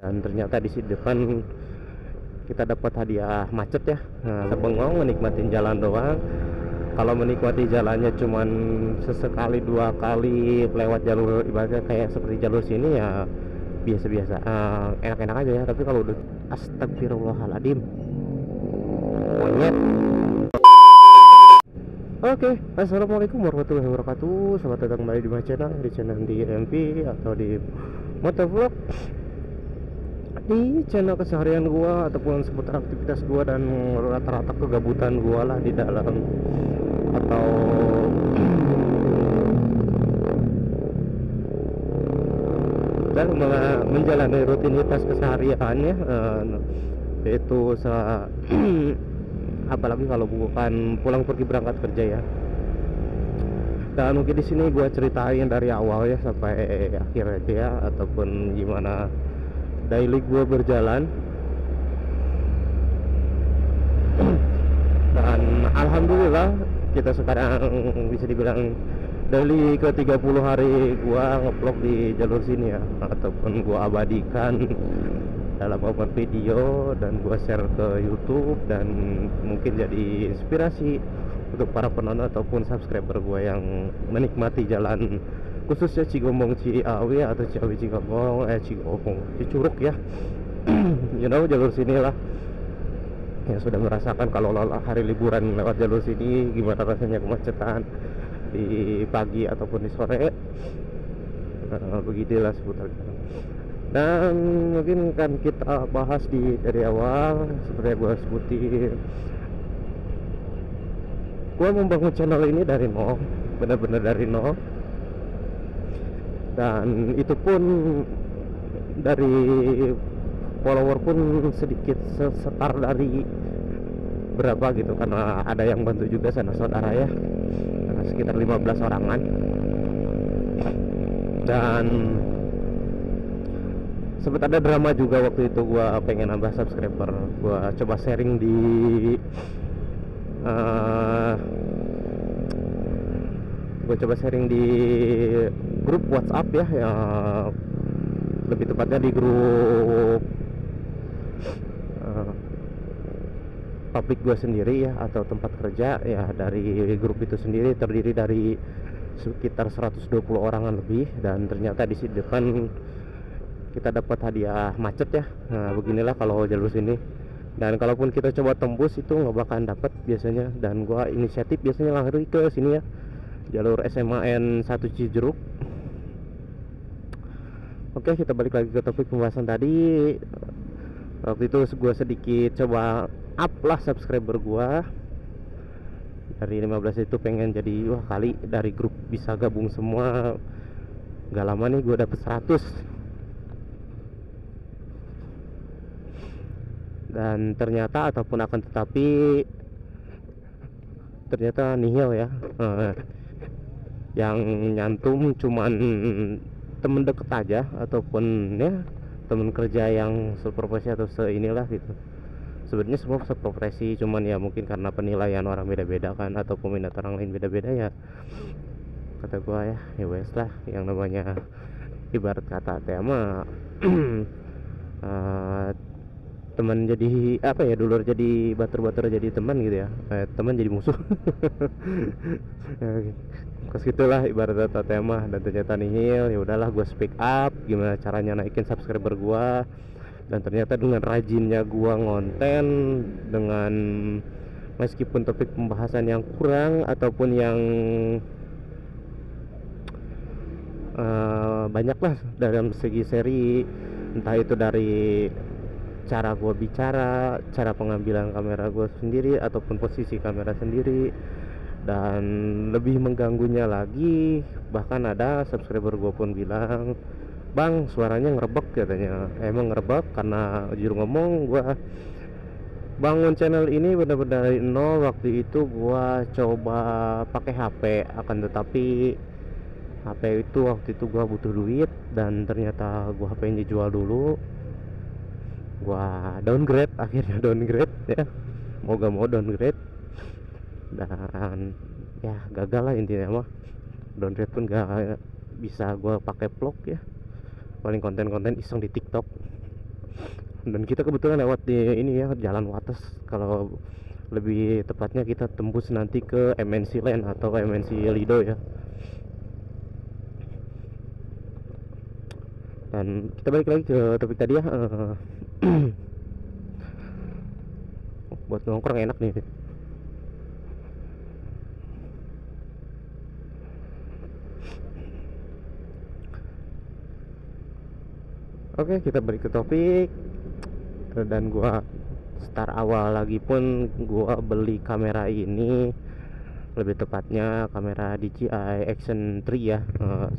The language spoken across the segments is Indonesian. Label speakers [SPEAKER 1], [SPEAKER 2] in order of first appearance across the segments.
[SPEAKER 1] Dan ternyata di sisi depan kita dapat hadiah macet ya. Nah, bengong menikmatin jalan doang. Kalau menikmati jalannya cuman sesekali dua kali lewat jalur ibaratnya kayak seperti jalur sini ya biasa-biasa, enak-enak aja ya. Tapi kalau udah astagfirullahaladzim, monyet. Oke, assalamualaikum warahmatullahi wabarakatuh. Selamat datang kembali di my channel, di channel DMP atau di Motovlog, di channel keseharian gua ataupun seputar aktivitas gua dan rata-rata kegabutan gua lah di dalam atau dan menjalani rutinitas kesehariannya, yaitu apalagi kalau bukan pulang pergi berangkat kerja ya. Dan mungkin di sini gue ceritain dari awal ya sampai akhir aja ya, ataupun gimana daily gue berjalan. Dan alhamdulillah kita sekarang bisa dibilang daily ke 30 hari gue ngeplog di jalur sini ya, ataupun gue abadikan dalam beberapa video dan gue share ke YouTube, dan mungkin jadi inspirasi untuk para penonton ataupun subscriber gue yang menikmati jalan khususnya Cigombong Ciawi atau Ciawi Cigombong, Cigombong Cicurug ya. You know, jalur sini lah yang sudah merasakan kalau hari liburan lewat jalur sini gimana rasanya kemacetan di pagi ataupun di sore. Begitulah seputarnya. Dan mungkin kan kita bahas dari awal seperti yang gue sebutin, gue membangun channel ini dari nol, benar-benar dari nol. Dan itu pun dari follower pun sedikit setar dari berapa gitu, karena ada yang bantu juga sana saudara ya, sekitar 15 orangan. Dan sempat ada drama juga waktu itu, gua pengen nambah subscriber, gua coba sharing di grup WhatsApp ya, lebih tepatnya di grup publik gua sendiri ya, atau tempat kerja ya. Dari grup itu sendiri terdiri dari sekitar 120 orangan lebih, dan ternyata di sisi depan kita dapat hadiah macet ya. Nah, beginilah kalau jalur sini. Dan kalaupun kita coba tembus itu nggak bakalan dapat biasanya. Dan gua inisiatif biasanya lari ke sini ya, jalur SMAN 1 Cijeruk. Oke, kita balik lagi ke topik pembahasan tadi. Waktu itu gua sedikit coba up lah subscriber gua. Dari 15 itu pengen jadi wah kali dari grup bisa gabung semua. Gak lama nih gua dapet 100. Dan ternyata ataupun akan tetapi ternyata nihil ya. Yang nyantum cuman temen deket aja, ataupun ya temen kerja yang seprofesi atau seinilah gitu. Sebenarnya semua seprofesi, cuman ya mungkin karena penilaian orang beda-beda kan, atau peminat orang lain beda-beda ya. Kata gua ya wes lah, yang namanya ibarat kata tema teman jadi apa ya, dulur jadi batur jadi teman gitu ya, teman jadi musuh. Kos gitulah ibarat kata tema. Dan ternyata nihil. Ya udahlah, gue speak up gimana caranya naikin subscriber gue. Dan ternyata dengan rajinnya gue ngonten, dengan meskipun topik pembahasan yang kurang ataupun yang banyak lah dalam segi seri, entah itu dari cara gue bicara, cara pengambilan kamera gue sendiri ataupun posisi kamera sendiri. Dan lebih mengganggunya lagi, bahkan ada subscriber gue pun bilang, "Bang, suaranya ngerebek," katanya. Emang ngerebek karena jujur ngomong, gue bangun channel ini benar-benar dari nol. Waktu itu gue coba pakai HP, akan tetapi HP itu waktu itu gue butuh duit, dan ternyata gue HP-nya jual dulu. Gua downgrade, akhirnya downgrade ya, mau gak mau downgrade. Dan ya gagal lah intinya mah. Downgrade pun gak bisa gua pakai vlog ya, paling konten-konten iseng di TikTok. Dan kita kebetulan lewat di ini ya, Jalan Wates. Kalau lebih tepatnya kita tembus nanti ke MNC Land atau MNC Lido ya. Dan kita balik lagi ke topik tadi ya. Buat nongkrong enak nih. Oke, kita balik ke topik. Dan gua start awal lagi pun gua beli kamera ini, lebih tepatnya kamera DJI Action 3 ya.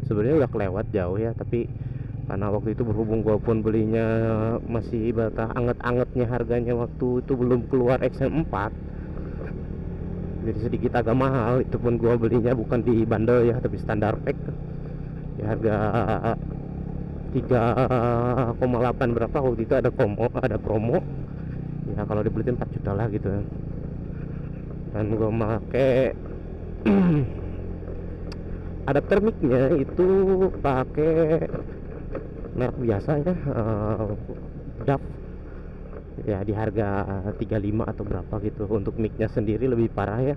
[SPEAKER 1] Sebenarnya udah kelewat jauh ya, tapi karena waktu itu berhubung gua pun belinya masih ibaratnya anget-angetnya, harganya waktu itu belum keluar Action 4, jadi sedikit agak mahal. Itu pun gua belinya bukan di bundle ya, tapi standar pack ya, harga 3,8 berapa waktu itu, ada promo ya, kalau dibeliin 4 juta lah gitu. Dan gue make adapter mic-nya itu pakai merek biasa ya, DAF ya, di harga 35 atau berapa gitu. Untuk mic-nya sendiri lebih parah ya,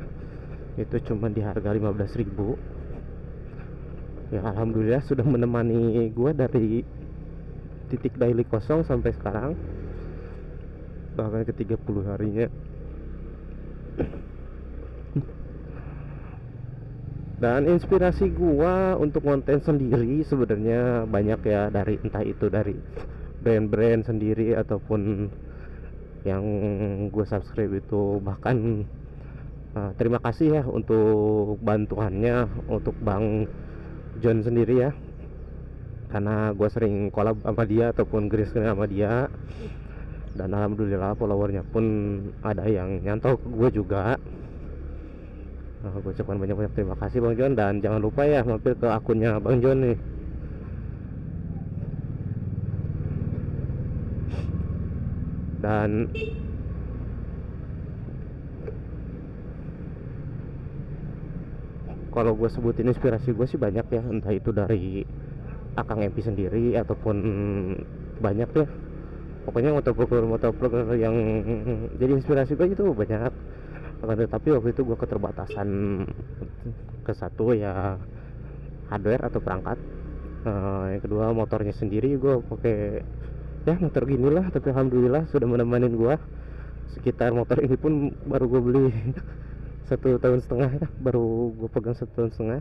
[SPEAKER 1] itu cuma di harga 15.000 ya. Alhamdulillah sudah menemani gue dari titik daily kosong sampai sekarang, bahkan ke 30 harinya. Dan inspirasi gua untuk konten sendiri sebenarnya banyak ya, dari entah itu dari brand-brand sendiri ataupun yang gue subscribe itu. Bahkan terima kasih ya untuk bantuannya untuk Bang John sendiri ya, karena gue sering collab sama dia ataupun green sama dia. Dan alhamdulillah followernya pun ada yang nyantol ke gue juga. Gue ucapkan banyak-banyak terima kasih Bang John. Dan jangan lupa ya mampir ke akunnya Bang John nih. Dan kalau gue sebutin inspirasi gue sih banyak ya, entah itu dari Akang MP sendiri ataupun banyak ya, pokoknya motovlogger yang jadi inspirasi gue itu banyak. Akan tetapi waktu itu gue keterbatasan ke satu ya, hardware atau perangkat. Yang kedua motornya sendiri gue pakai ya motor gini lah, tapi alhamdulillah sudah menemani gue sekitar, motor ini pun baru gue beli 1,5 tahun ya, baru gue pegang 1,5 tahun.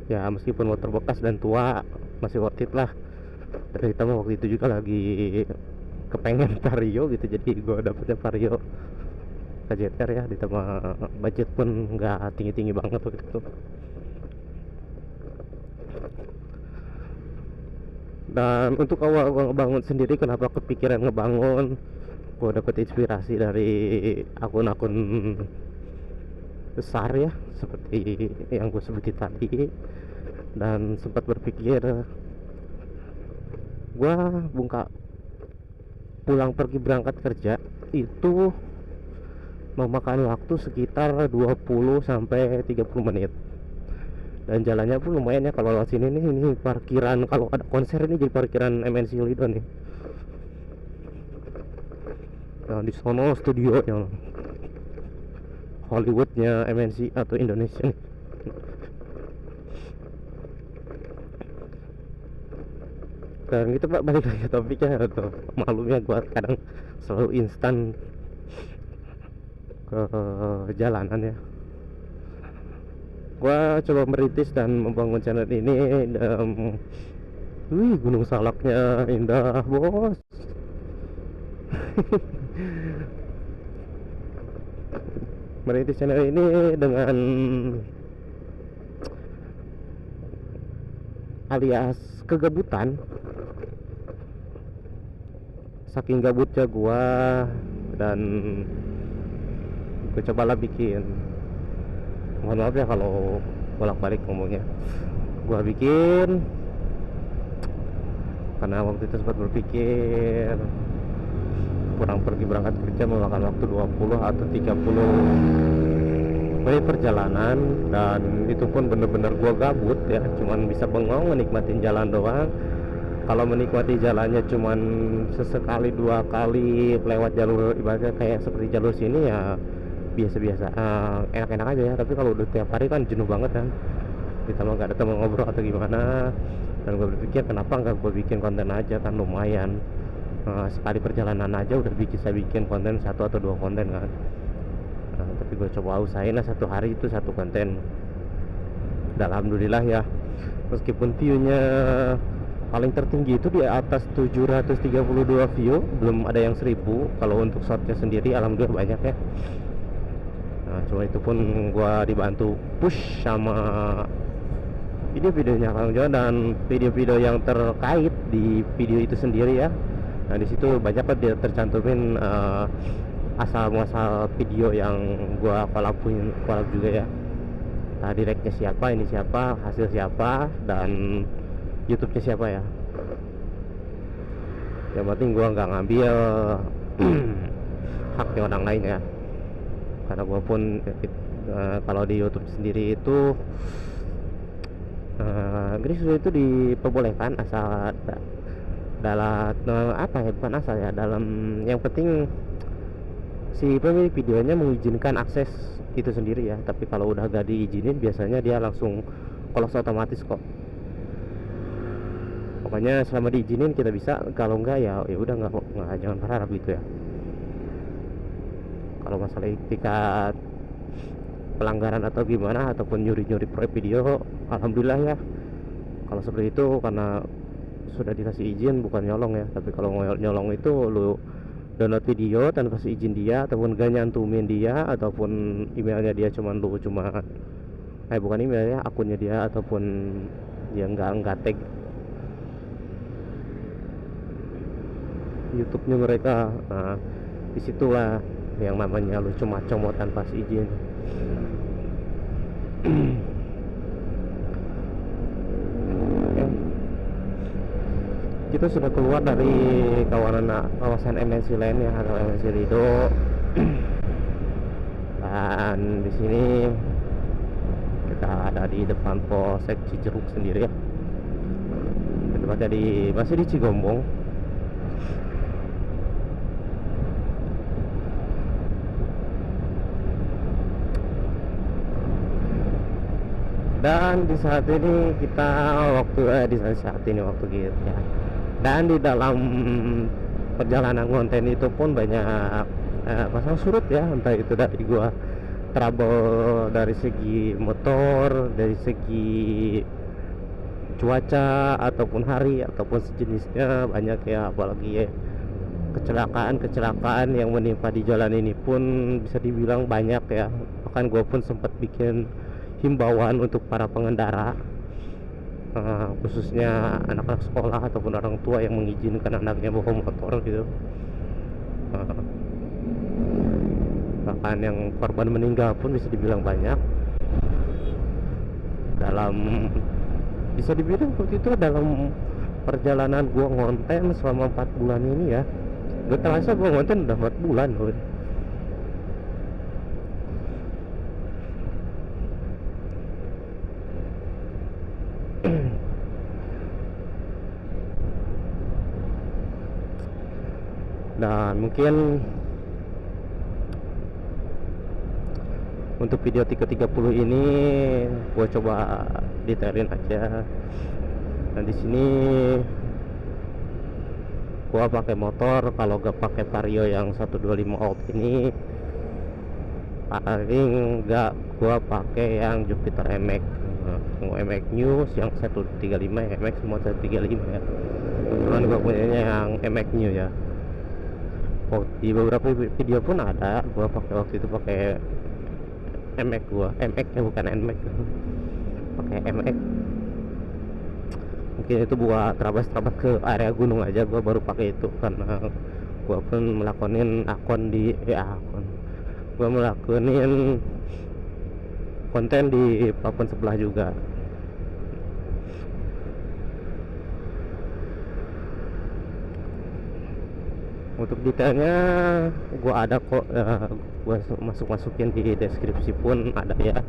[SPEAKER 1] Ya meskipun motor bekas dan tua masih worth it lah. Dan kita waktu itu juga lagi kepengen Vario gitu, jadi gue dapetnya Vario KZR ya, ditambah budget pun nggak tinggi-tinggi banget waktu itu. Dan untuk awal gue ngebangun sendiri, kenapa kepikiran ngebangun, gue dapet inspirasi dari akun-akun besar ya, seperti yang gue sebutin tadi. Dan sempat berpikir gue pulang pergi berangkat kerja itu memakan waktu sekitar 20 sampai 30 menit. Dan jalannya pun lumayan ya, kalau lewat sini nih, ini parkiran kalau ada konser ini jadi parkiran MNC Lido nih. Nah, di sono studio yang Hollywoodnya MNC atau Indonesia nih. Dan gitu Pak, balik lagi ke topiknya tuh. Maklumnya gua kadang selalu instan ke jalanan ya. Gua coba merintis dan membangun channel ini. Wih, Gunung Salaknya indah bos. Merintis channel ini dengan alias kegabutan. Saking gabutnya gua, dan gue cobalah bikin, mohon maaf ya kalau bolak-balik ngomongnya, gua bikin karena waktu itu sempat berpikir pulang pergi berangkat kerja memakan waktu 20 atau 30 menit perjalanan, dan itu pun bener-bener gua gabut ya, cuman bisa bengong menikmatin jalan doang. Kalau menikmati jalannya cuman sesekali dua kali lewat jalur ibaratnya kayak seperti jalur sini ya biasa-biasa, enak-enak aja ya. Tapi kalau udah tiap hari kan jenuh banget kan, ditambah nggak ada teman ngobrol atau gimana. Dan gue berpikir kenapa nggak gue bikin konten aja, kan lumayan. Sekali perjalanan aja udah bisa bikin konten satu atau dua konten kan. Tapi gue coba usahain lah satu hari itu satu konten. Dan alhamdulillah ya, meskipun view-nya paling tertinggi itu di atas 732 view, belum ada yang 1000. Kalau untuk shortnya sendiri alhamdulillah banyak ya. Cuma itu pun gua dibantu push sama video-videonya Kang Jo dan video-video yang terkait di video itu sendiri ya. Nah di situ banyak kan dia tercantumin asal muasal video yang gua collab juga ya. Nah directnya siapa, ini siapa, hasil siapa, dan YouTube-nya siapa ya. Yang penting gua nggak ngambil haknya orang lain ya, karena gua pun kalau di YouTube sendiri itu itu diperbolehkan asal dalam apa ya, bukan asal ya, dalam yang penting si pemilik videonya mengizinkan akses itu sendiri ya. Tapi kalau udah gak diizinin biasanya dia langsung close otomatis kok. Pokoknya selama diizinin kita bisa, kalau enggak ya udah nggak jangan berharap gitu ya. Kalau masalah etikat pelanggaran atau gimana ataupun nyuri-nyuri proyek video, alhamdulillah ya kalau seperti itu karena sudah dikasih izin, bukan nyolong ya. Tapi kalau nyolong itu lu download video tanpa kasih izin dia ataupun gak nyantumin dia ataupun emailnya dia bukan emailnya, akunnya dia ataupun dia nggak tag YouTube-nya mereka. Nah disitulah yang namanya lu cuma comot tanpa izin. Kita sudah keluar dari kawasan MNC Land ya, atau MNC Lido. Dan di sini kita ada di depan Polsek Cijeruk sendiri ya. Tempatnya masih di Cigombong. Dan di saat ini kita waktu gitu ya. Dan di dalam perjalanan konten itu pun banyak pasang surut ya, entah itu dari gua trouble dari segi motor, dari segi cuaca ataupun hari ataupun sejenisnya banyak ya. Apalagi ya kecelakaan yang menimpa di jalan ini pun bisa dibilang banyak ya. Bahkan gua pun sempat bikin himbauan untuk para pengendara, khususnya anak-anak sekolah ataupun orang tua yang mengizinkan anaknya bawa motor gitu. Bahkan yang korban meninggal pun bisa dibilang banyak. Bisa dibilang seperti itu dalam perjalanan gua ngonten selama 4 bulan ini ya. Gak terasa gua ngonten udah 4 bulan loh. Dan mungkin untuk video 330 ini gue coba detailin aja. Dan di sini gue pakai motor, kalau gak pakai Vario yang 125 ohm ini, paling gak gue pakai yang Jupiter MX, MX News yang 135, MX semua 135 ya. Kebetulan gue punyanya yang MX New ya. Di beberapa video pun ada gua pakai waktu itu pakai MX MX ya, bukan NMAX, pakai MX. Mungkin itu buat terabas ke area gunung aja, gua baru pakai itu karena gua pun melakonin gua melakonin konten di platform sebelah juga. Untuk detailnya gua ada kok, gua masukin di deskripsi pun ada ya.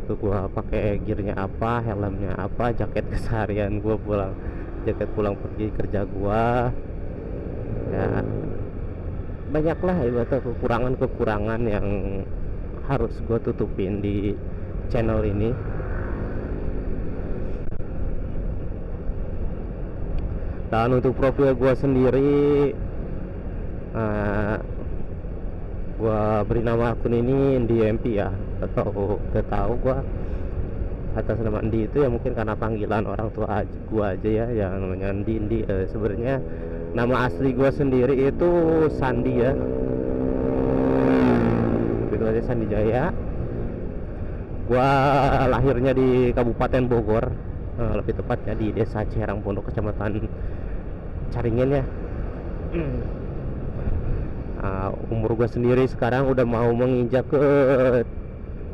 [SPEAKER 1] Tuh gua pakai gearnya apa, helmnya apa, jaket keseharian gua pulang, jaket pulang pergi kerja gua ya. Banyaklah ibaratnya kekurangan-kekurangan yang harus gua tutupin di channel ini. Dan untuk profil gua sendiri, gua beri nama akun ini NDMP ya, atau gak tahu gua atas nama Andi itu ya mungkin karena panggilan orang tua gua aja ya yang namanya Andi. Sebenarnya nama asli gua sendiri itu Sandi ya, itu aja, Sandi Jaya. Gua lahirnya di Kabupaten Bogor, lebih tepatnya di Desa Cerang Pondok, Kecamatan Caringin ya. Umur gue sendiri sekarang udah mau menginjak ke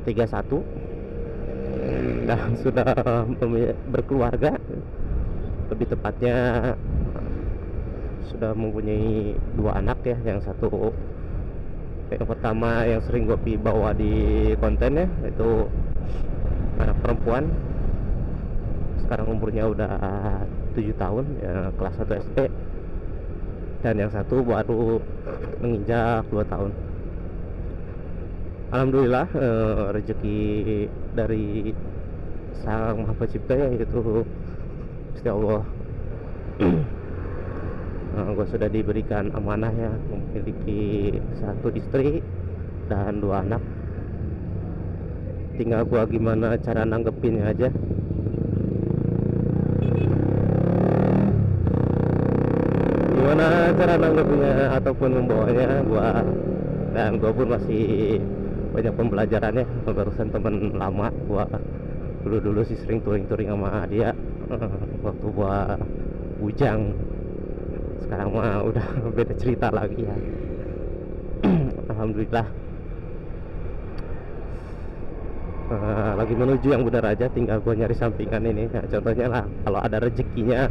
[SPEAKER 1] 31 dan sudah berkeluarga, lebih tepatnya sudah mempunyai 2 anak ya. Yang satu, yang pertama yang sering gue bawa di konten ya, itu anak perempuan, sekarang umurnya udah 7 tahun ya, kelas 1 SD. Dan yang satu baru menginjak 2 tahun. Alhamdulillah, rezeki dari Sang Maha Pencipta ya, itu Gusti Allah. Gue sudah diberikan amanah ya, memiliki 1 istri dan 2 anak. Tinggal gua gimana cara nanggepinnya aja. Gimana cara nanggepinnya ataupun membawanya, gua pun masih banyak pembelajarannya. Barusan temen lama gua dulu sih sering touring sama dia, waktu gua bujang. Sekarang mah udah beda cerita lagi ya. Alhamdulillah, lagi menuju yang benar aja, tinggal gue nyari sampingan ini ya. Contohnya lah, kalau ada rezekinya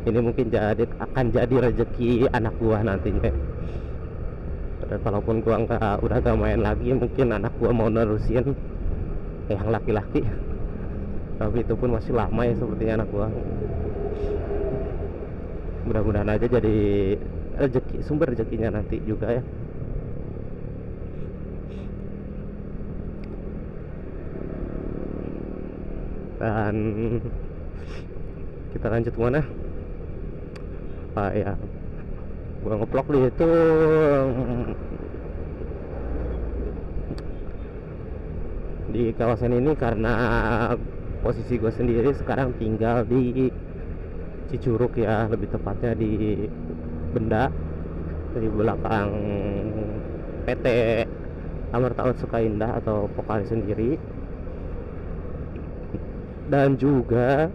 [SPEAKER 1] ini mungkin akan jadi rezeki anak gua nantinya. Dan walaupun gua udah gak main lagi, mungkin anak gua mau nerusin yang laki-laki, tapi itu pun masih lama ya sepertinya anak gua. Mudah-mudahan aja jadi sumber rezekinya nanti juga ya. Dan kita lanjut kemana? Ya, gua ngeplok di itu di kawasan ini karena posisi gue sendiri sekarang tinggal di Cicurug ya, lebih tepatnya di Benda, di belakang PT Amartaun Sukaindah atau Pokali sendiri. Dan juga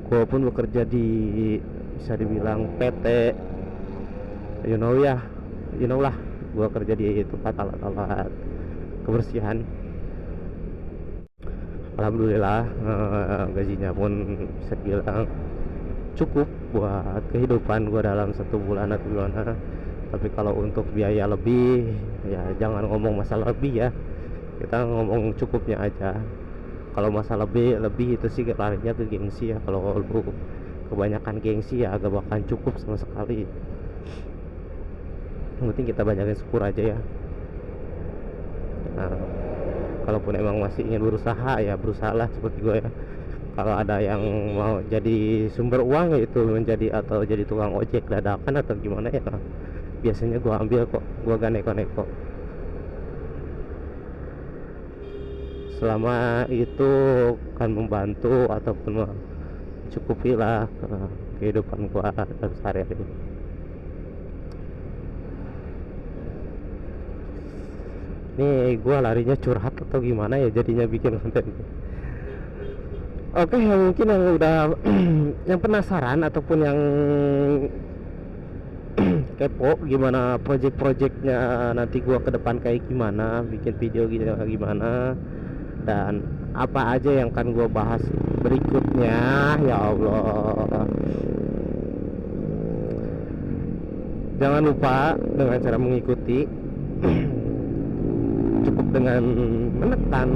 [SPEAKER 1] gue pun bekerja di, bisa dibilang PT, you know lah, gue kerja di tempat alat-alat kebersihan. Alhamdulillah, gajinya pun bisa dibilang cukup buat kehidupan gue dalam 1 bulan atau gimana. Tapi kalau untuk biaya lebih ya jangan ngomong masalah lebih ya, kita ngomong cukupnya aja. Kalau masalah lebih itu sih larinya ke gengsi ya. Kalau lu kebanyakan gengsi ya agak bakal cukup sama sekali. Yang penting kita banyakin syukur aja ya. Nah, kalaupun emang masih ingin berusaha ya berusahalah seperti gue ya. Kalau ada yang mau jadi sumber uang, itu menjadi atau jadi tukang ojek dadakan atau gimana ya, biasanya gue ambil kok, gue gak neko-neko. Selama itu kan membantu ataupun mencukupi lah kehidupan gue dalam sehari-hari. Nih gue larinya curhat atau gimana ya jadinya bikin konten. Oke, yang mungkin yang udah yang penasaran ataupun yang kepo gimana project-projectnya nanti gua ke depan kayak gimana, bikin video gitu gimana, dan apa aja yang akan gue bahas berikutnya. Ya Allah, jangan lupa dengan cara mengikuti cukup dengan menekan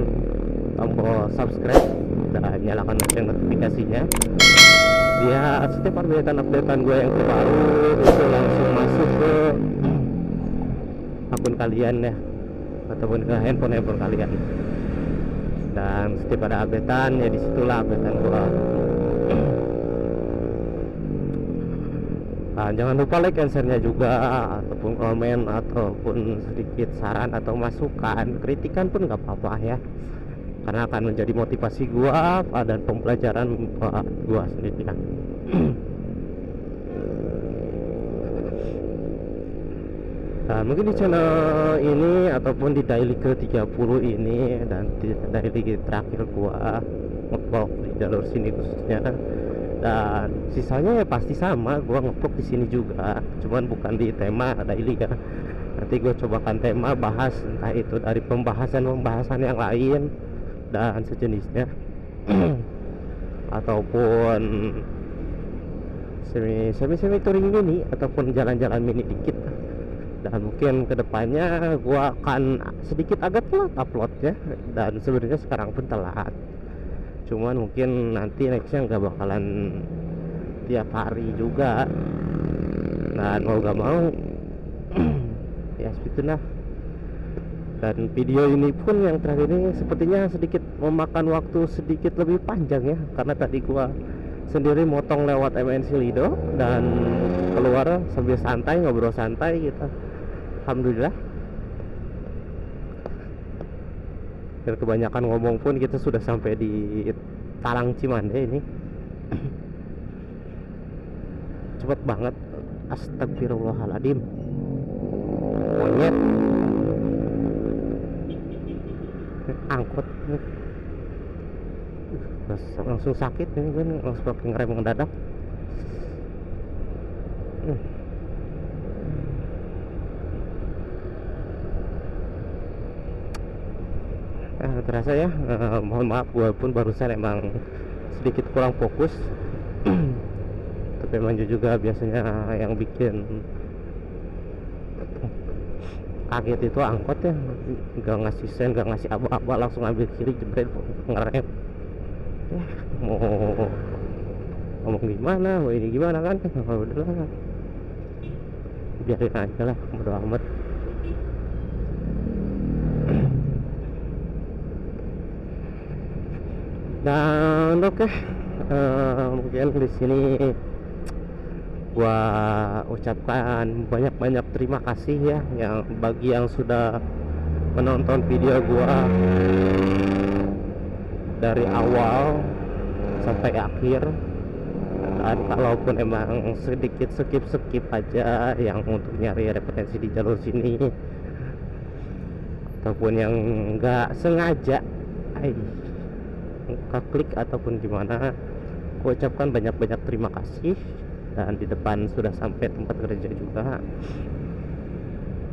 [SPEAKER 1] tombol subscribe dan nyalakan lonceng notifikasinya, biar setiap updatean gue yang terbaru itu langsung masuk ke akun kalian ya, ataupun ke handphone kalian. Dan setiap ada updatean ya disitulah updatean gue. Nah, jangan lupa like and share-nya juga, ataupun komen, ataupun sedikit saran atau masukan, kritikan pun nggak apa-apa ya, karena akan menjadi motivasi gua dan pembelajaran buat gua sendiri kan. Nah, mungkin di channel ini ataupun di daily ke-30 ini dan di daily terakhir gua ngevlog di jalur sini khususnya, dan sisanya ya pasti sama gua ngevlog di sini juga, cuman bukan di tema daily ya. Nanti gue cobakan tema bahas entah itu dari pembahasan yang lain dan sejenisnya ataupun semi touring mini ataupun jalan-jalan mini dikit. Dan mungkin kedepannya gua akan sedikit agak telat uploadnya, dan sebenarnya sekarang pun telat, cuman mungkin nanti nextnya nggak bakalan tiap hari juga. Nah, mau gak mau ya seperti nah. Dan video ini pun yang terakhir ini sepertinya sedikit memakan waktu sedikit lebih panjang ya, karena tadi gua sendiri motong lewat MNC Lido dan keluar sambil santai, ngobrol santai gitu. Alhamdulillah. Dan kebanyakan ngomong pun kita sudah sampai di Talang Cimande ini. Cepet banget. Astagfirullahaladzim. Monyet. Angkot nih. Langsung sakit ini kan, langsung pakai ngerem mendadak. Terasa ya, mohon maaf gue pun barusan emang sedikit kurang fokus. Tapi memang juga biasanya yang bikin kaget itu angkot ya, nggak ngasih sen, nggak ngasih apa-apa, langsung ambil kiri jebret ngerem. Mau ngomong gimana, mau ini gimana kan, udahlah biarin aja lah, bodo amat. Dan oke, mungkin di sini gua ucapkan banyak-banyak terima kasih ya, yang bagi yang sudah menonton video gua dari awal sampai akhir. Dan kalaupun emang sedikit skip aja yang untuk nyari referensi di jalur sini, ataupun yang nggak sengaja klik ataupun gimana, aku ucapkan banyak-banyak terima kasih. Dan di depan sudah sampai tempat kerja juga,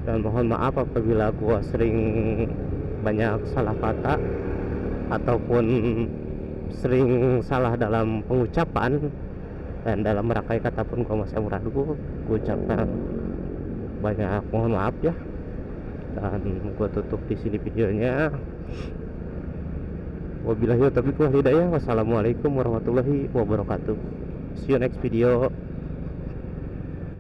[SPEAKER 1] dan mohon maaf apabila gua sering banyak salah kata ataupun sering salah dalam pengucapan, dan dalam merangkai kata pun gua masih ragu. Gua ucapkan banyak mohon maaf ya, dan gua tutup di sini videonya. Wabillahi taufiq wal hidayah. Wassalamualaikum warahmatullahi wabarakatuh. See you next video.